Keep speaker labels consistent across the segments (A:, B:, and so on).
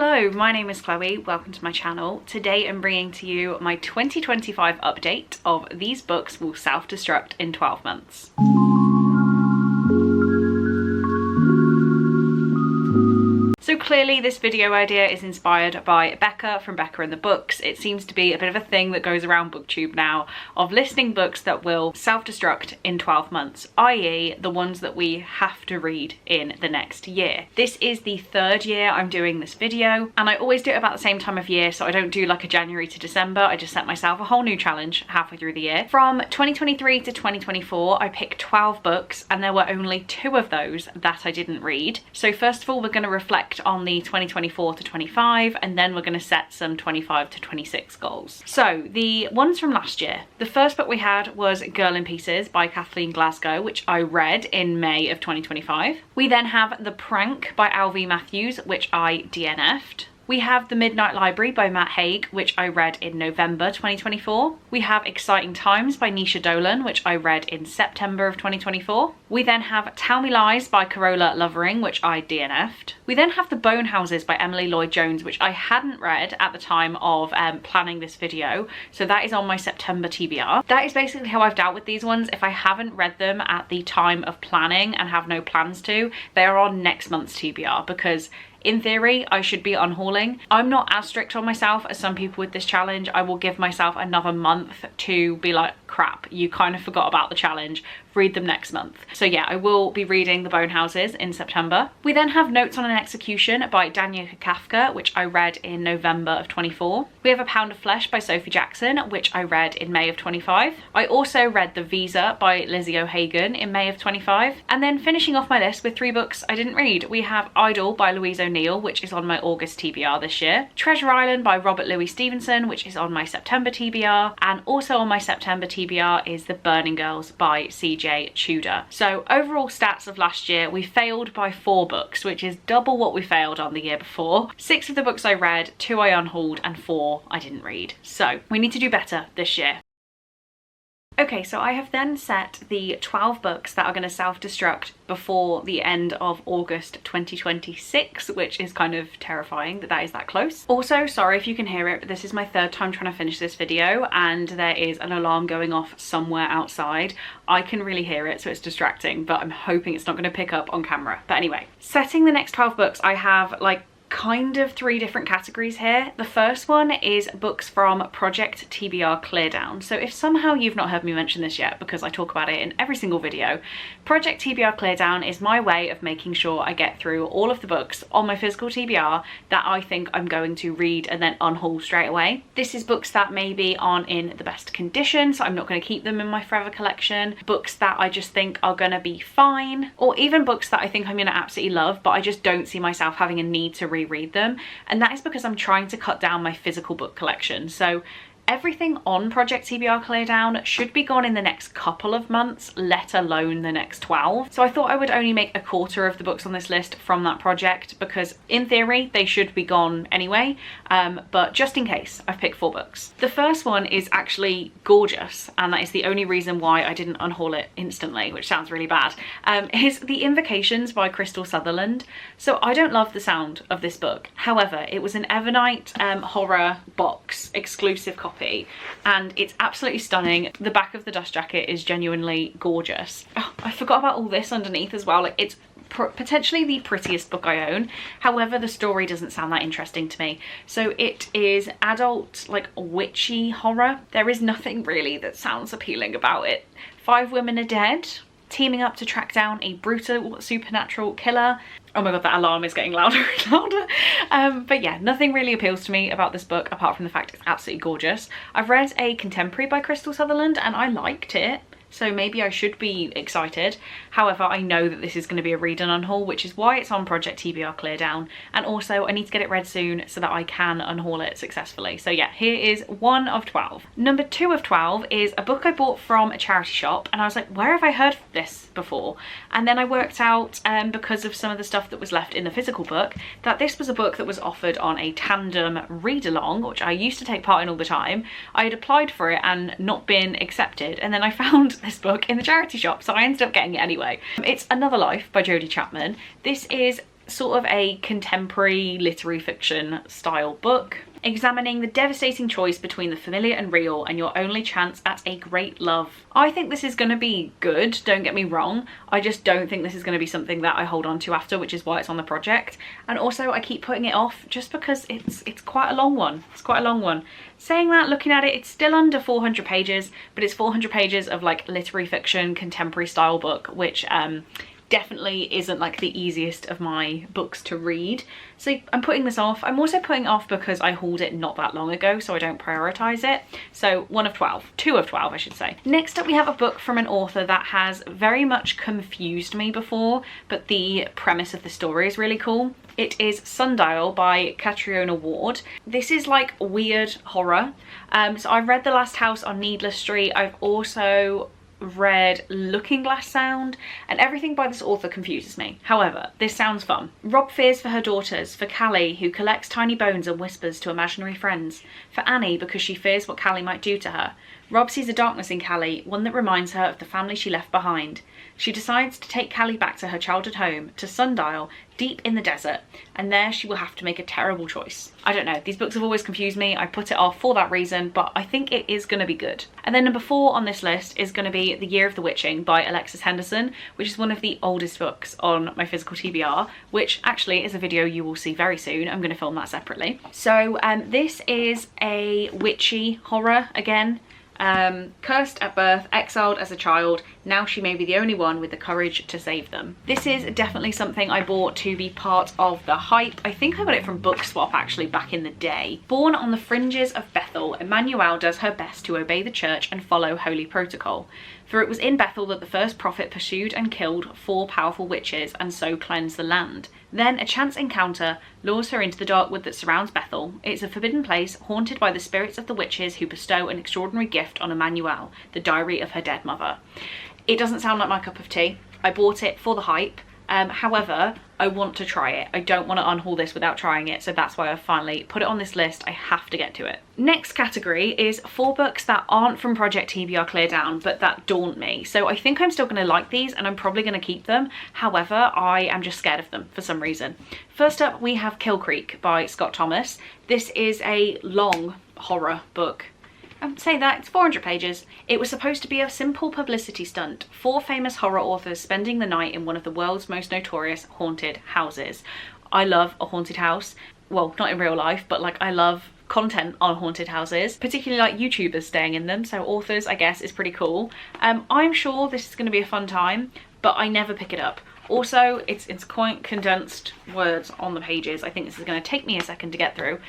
A: Hello, my name is Chloe, welcome to my channel. Today I'm bringing to you my 2025 update of these books will self-destruct in 12 months. So clearly this video idea is inspired by Becca from Becca and the Books. It seems to be a bit of a thing that goes around booktube now of listing books that will self-destruct in 12 months, i.e. the ones that we have to read in the next year. This is the third year I'm doing this video and I always do it about the same time of year, so I don't do like a January to December. I just set myself a whole new challenge halfway through the year. From 2023 to 2024 I picked 12 books and there were only 2 of those that I didn't read. So first of all we're going to reflect on the 2024 to 25 and then we're going to set some 25 to 26 goals. So the ones from last year, the first book we had was Girl in Pieces by Kathleen Glasgow, which I read in May of 2025. We then have The Prank by L.V. Matthews, which I DNF'd. We have The Midnight Library by Matt Haig, which I read in November 2024. We have Exciting Times by Nisha Dolan, which I read in September of 2024. We then have Tell Me Lies by Carola Lovering, which I DNF'd. We then have The Bone Houses by Emily Lloyd-Jones, which I hadn't read at the time of planning this video, so that is on my September TBR. That is basically how I've dealt with these ones. If I haven't read them at the time of planning and have no plans to, they are on next month's TBR because in theory, I should be unhauling. I'm not as strict on myself as some people with this challenge. I will give myself another month to be like, crap, you kind of forgot about the challenge. Read them next month. So yeah, I will be reading The Bone Houses in September. We then have Notes on an Execution by Daniela Kafka, which I read in November of 24. We have A Pound of Flesh by Sophie Jackson, which I read in May of 25. I also read The Visa by Lizzie O'Hagan in May of 25. And then finishing off my list with 3 books I didn't read. We have Idol by Louise O'Neill, which is on my August TBR this year. Treasure Island by Robert Louis Stevenson, which is on my September TBR. And also on my September TBR is The Burning Girls by CJ Tudor. So overall stats of last year, we failed by 4 books, which is double what we failed on the year before. 6 of the books I read, 2 I unhauled and 4 I didn't read. So we need to do better this year. Okay, so I have then set the 12 books that are going to self-destruct before the end of August 2026, which is kind of terrifying that that is that close. Also, sorry if you can hear it, but this is my 3rd time trying to finish this video and there is an alarm going off somewhere outside. I can really hear it, so it's distracting, but I'm hoping it's not going to pick up on camera. But anyway, setting the next 12 books, I have like kind of 3 different categories here. The first one is books from Project TBR Cleardown. So if somehow you've not heard me mention this yet, because I talk about it in every single video, Project TBR Cleardown is my way of making sure I get through all of the books on my physical TBR that I think I'm going to read and then unhaul straight away. This is books that maybe aren't in the best condition, so I'm not going to keep them in my forever collection. Books that I just think are going to be fine, or even books that I think I'm going to absolutely love, but I just don't see myself having a need to reread them, and that is because I'm trying to cut down my physical book collection. So everything on Project TBR Cleardown should be gone in the next couple of months, let alone the next 12. So I thought I would only make a quarter of the books on this list from that project because in theory they should be gone anyway, but just in case, I've picked 4 books. The first one is actually gorgeous and that is the only reason why I didn't unhaul it instantly, which sounds really bad, is The Invocations by Crystal Sutherland. So I don't love the sound of this book. However, it was an Evernight horror box exclusive copy and it's absolutely stunning. The back of the dust jacket is genuinely gorgeous. Oh, I forgot about all this underneath as well. Like, it's potentially the prettiest book I own. However, the story doesn't sound that interesting to me. So it is adult, like witchy horror. There is nothing really that sounds appealing about it. 5 women are dead, teaming up to track down a brutal supernatural killer. Oh my god, that alarm is getting louder and louder. But yeah, nothing really appeals to me about this book apart from the fact it's absolutely gorgeous. I've read a contemporary by Crystal Sutherland and I liked it, so maybe I should be excited. However, I know that this is going to be a read and unhaul, which is why it's on Project TBR Cleardown, and also I need to get it read soon so that I can unhaul it successfully. So yeah, here is 1 of 12. Number 2 of 12 is a book I bought from a charity shop and I was like, where have I heard this before? And then I worked out, because of some of the stuff that was left in the physical book, that this was a book that was offered on a tandem read-along, which I used to take part in all the time. I had applied for it and not been accepted, and then I found this book in the charity shop, so I ended up getting it anyway. It's Another Life by Jodie Chapman. This is sort of a contemporary literary fiction style book, examining the devastating choice between the familiar and real and your only chance at a great love. I think this is going to be good, don't get me wrong. I just don't think this is going to be something that I hold on to after, which is why it's on the project. And also I keep putting it off just because it's quite a long one. It's quite a long one. Saying that, looking at it, it's still under 400 pages, but it's 400 pages of like literary fiction, contemporary style book, which definitely isn't like the easiest of my books to read. So I'm putting this off. I'm also putting it off because I hauled it not that long ago, so I don't prioritize it. So 1 of 12, 2 of 12 I should say. Next up we have a book from an author that has very much confused me before, but the premise of the story is really cool. It is Sundial by Catriona Ward. This is like weird horror. So I've read The Last House on Needless Street. I've also read Looking Glass Sound, and everything by this author confuses me. However, this sounds fun. Rob fears for her daughters, for Callie, who collects tiny bones and whispers to imaginary friends, for Annie, because she fears what Callie might do to her. Rob sees a darkness in Callie, one that reminds her of the family she left behind. She decides to take Callie back to her childhood home, to Sundial, deep in the desert, and there she will have to make a terrible choice. I don't know, these books have always confused me. I put it off for that reason, but I think it is going to be good. And then number 4 on this list is going to be The Year of the Witching by Alexis Henderson, which is one of the oldest books on my physical TBR, which actually is a video you will see very soon. I'm going to film that separately. So this is a witchy horror again. Cursed at birth, exiled as a child, now she may be the only one with the courage to save them. This is definitely something I bought to be part of the hype. I think I got it from Book Swap actually back in the day. Born on the fringes of Bethel, Emmanuel does her best to obey the church and follow holy protocol. For it was in Bethel that the first prophet pursued and killed 4 powerful witches and so cleansed the land. Then a chance encounter lures her into the dark wood that surrounds Bethel. It's a forbidden place haunted by the spirits of the witches who bestow an extraordinary gift on Emmanuel, the diary of her dead mother. It doesn't sound like my cup of tea. I bought it for the hype. However, I want to try it. I don't want to unhaul this without trying it, so that's why I finally put it on this list. I have to get to it. Next category is 4 books that aren't from Project TBR Cleardown, but that daunt me. So I think I'm still going to like these and I'm probably going to keep them. However, I am just scared of them for some reason. First up, we have Kill Creek by Scott Thomas. This is a long horror book. I'm saying that, it's 400 pages. It was supposed to be a simple publicity stunt. 4 famous horror authors spending the night in one of the world's most notorious haunted houses. I love a haunted house. Well, not in real life, but like I love content on haunted houses, particularly like YouTubers staying in them. So authors, I guess, is pretty cool. I'm sure this is going to be a fun time, but I never pick it up. Also, it's quite condensed words on the pages. I think this is going to take me a second to get through,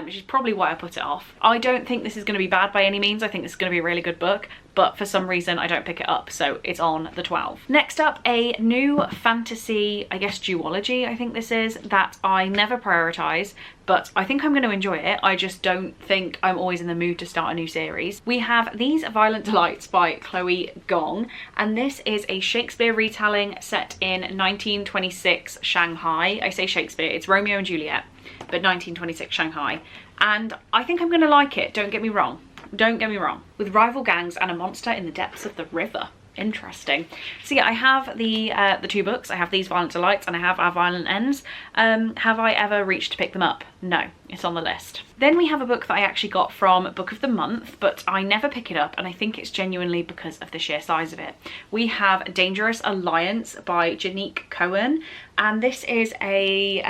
A: which is probably why I put it off. I don't think this is going to be bad by any means. I think this is going to be a really good book, but for some reason I don't pick it up, so it's on the 12. Next up, a new fantasy, I guess duology, I think this is, that I never prioritize, but I think I'm going to enjoy it. I just don't think I'm always in the mood to start a new series. We have These Violent Delights by Chloe Gong, and this is a Shakespeare retelling set in 1926 Shanghai. I say Shakespeare, it's Romeo and Juliet, but 1926 Shanghai. And I think I'm going to like it, don't get me wrong. Don't get me wrong. With rival gangs and a monster in the depths of the river. Interesting. So yeah, I have the 2 books. I have These Violent Delights and I have Our Violent Ends. Have I ever reached to pick them up? No, it's on the list. Then we have a book that I actually got from Book of the Month, but I never pick it up, and I think it's genuinely because of the sheer size of it. We have Dangerous Alliance by Janique Cohen, and this is a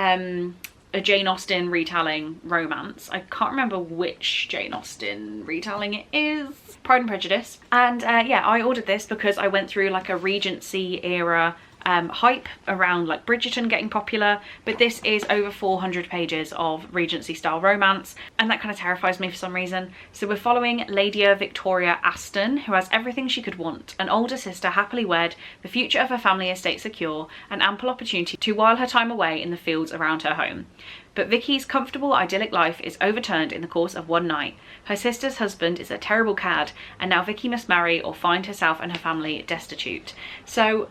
A: Jane Austen retelling romance. I can't remember which Jane Austen retelling it is. Pride and Prejudice. And yeah, I ordered this because I went through like a Regency era hype around like Bridgerton getting popular, but this is over 400 pages of Regency style romance, and that kind of terrifies me for some reason. So we're following Lady Victoria Aston, who has everything she could want: an older sister happily wed, the future of her family estate secure, and ample opportunity to while her time away in the fields around her home. But Vicky's comfortable idyllic life is overturned in the course of one night. Her sister's husband is a terrible cad, and now Vicky must marry or find herself and her family destitute. So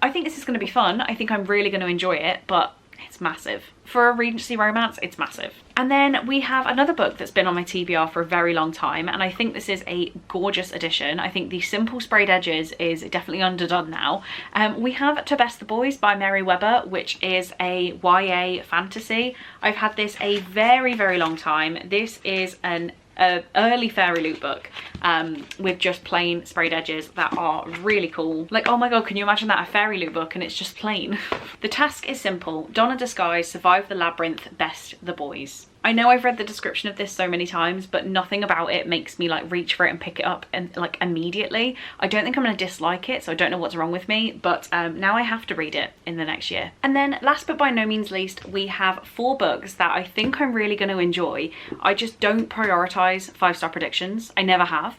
A: I think this is going to be fun. I think I'm really going to enjoy it, but It's massive. For a Regency romance, it's massive. And then we have another book that's been on my TBR for a very long time, and I think this is a gorgeous addition. I think the simple sprayed edges is definitely underdone now. We have To Best the Boys by Mary Webber, which is a YA fantasy. I've had this a very, very long time. This is an early Fairy Loot book with just plain sprayed edges that are really cool. Like, oh my god, can you imagine that, a Fairy Loot book and it's just plain. The task is simple: don a disguise, survive the labyrinth, best the boys. I know I've read the description of this so many times, but nothing about it makes me like reach for it and pick it up and like immediately. I don't think I'm gonna dislike it, so I don't know what's wrong with me, but now I have to read it in the next year. And then last but by no means least, we have 4 books that I think I'm really going to enjoy. I just don't prioritize 5-star predictions. I never have.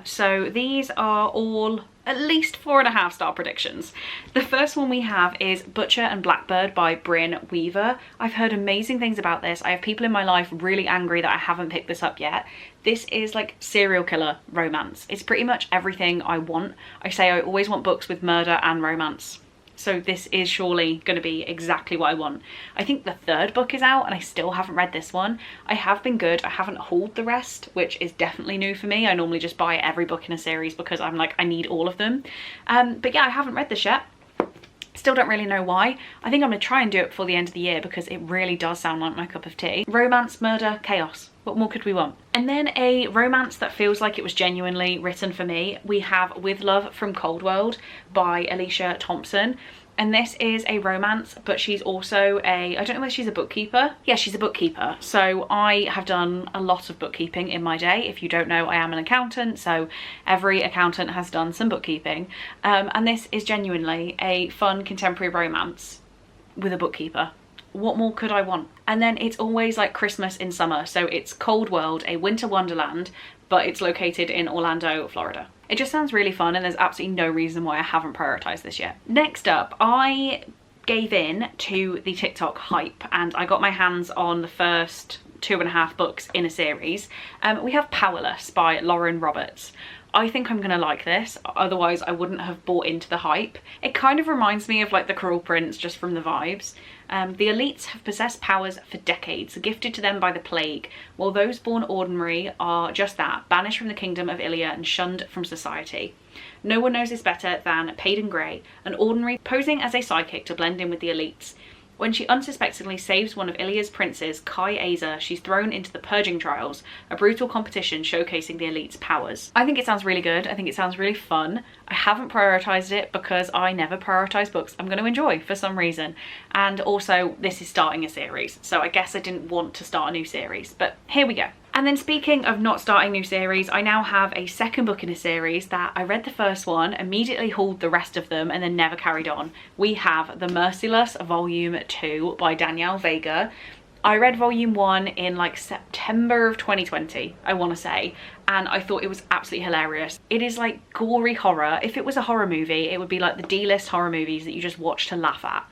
A: So these are all at least 4.5-star predictions. The first one we have is Butcher and Blackbird by Bryn Weaver. I've heard amazing things about this. I have people in my life really angry that I haven't picked this up yet. This is like serial killer romance. It's pretty much everything I want. I say I always want books with murder and romance. So this is surely going to be exactly what I want. I think the 3rd book is out and I still haven't read this one. I have been good. I haven't hauled the rest, which is definitely new for me. I normally just buy every book in a series because I'm like, I need all of them. But yeah, I haven't read this yet. Still don't really know why. I think I'm gonna try and do it before the end of the year because it really does sound like my cup of tea. Romance, murder, chaos. What more could we want? And then a romance that feels like it was genuinely written for me. We have With Love from Cold World by Alicia Thompson. And this is a romance, but she's also I don't know whether she's a bookkeeper. Yeah, she's a bookkeeper. So I have done a lot of bookkeeping in my day. If you don't know, I am an accountant, so every accountant has done some bookkeeping. And this is genuinely a fun contemporary romance with a bookkeeper. What more could I want? And then it's always like Christmas in summer. So it's Cold World, a winter wonderland, but it's located in Orlando, Florida. It just sounds really fun and there's absolutely no reason why I haven't prioritized this yet. Next up, I gave in to the TikTok hype and I got my hands on the first 2.5 books in a series. We have Powerless by Lauren Roberts. I think I'm gonna like this, otherwise I wouldn't have bought into the hype. It kind of reminds me of like The Cruel Prince, just from the vibes. The elites have possessed powers for decades, gifted to them by the plague, while those born ordinary are just that, banished from the kingdom of Ilia and shunned from society. No one knows this better than Payden Gray, an ordinary posing as a psychic to blend in with the elites. When she unsuspectingly saves one of Ilia's princes, Kai Aza, she's thrown into the Purging Trials, a brutal competition showcasing the elite's powers. I think it sounds really good. I think it sounds really fun. I haven't prioritized it because I never prioritize books I'm going to enjoy for some reason. And also, this is starting a series, so I guess I didn't want to start a new series, but here we go. And then speaking of not starting new series, I now have a second book in a series that I read the first one, immediately hauled the rest of them and then never carried on. We have The Merciless Volume 2 by Danielle Vega. I read volume 1 in like September of 2020, I want to say, and I thought it was absolutely hilarious. It is like gory horror. If it was a horror movie, it would be like the D-list horror movies that you just watch to laugh at.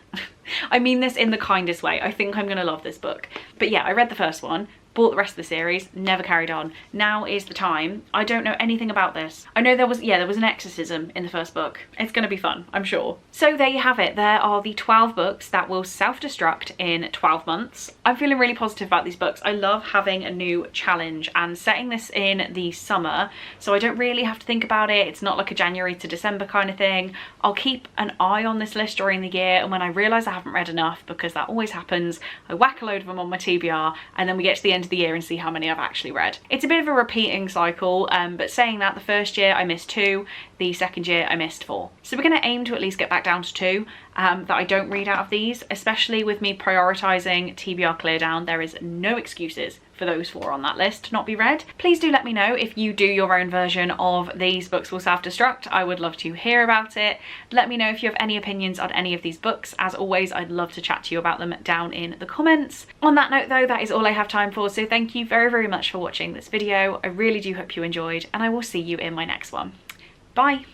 A: I mean this in the kindest way. I think I'm gonna love this book. But yeah, I read the first one, bought the rest of the series, never carried on. Now is the time. I don't know anything about this. I know there was an exorcism in the first book. It's gonna be fun, I'm sure. So there you have it. There are the 12 books that will self-destruct in 12 months. I'm feeling really positive about these books. I love having a new challenge and setting this in the summer, so I don't really have to think about it. It's not like a January to December kind of thing. I'll keep an eye on this list during the year, and when I realise I haven't read enough, because that always happens, I whack a load of them on my TBR, and then we get to the end of the year and see how many I've actually read. It's a bit of a repeating cycle, but saying that, the first year I missed 2, the second year I missed 4. So we're going to aim to at least get back down to 2 that I don't read out of these, especially with me prioritising TBR Cleardown. There is no excuses for those 4 on that list to not be read. Please do let me know if you do your own version of These Books Will Self-Destruct. I would love to hear about it. Let me know if you have any opinions on any of these books. As always, I'd love to chat to you about them down in the comments. On that note though, that is all I have time for, so thank you very, very much for watching this video. I really do hope you enjoyed, and I will see you in my next one. Bye!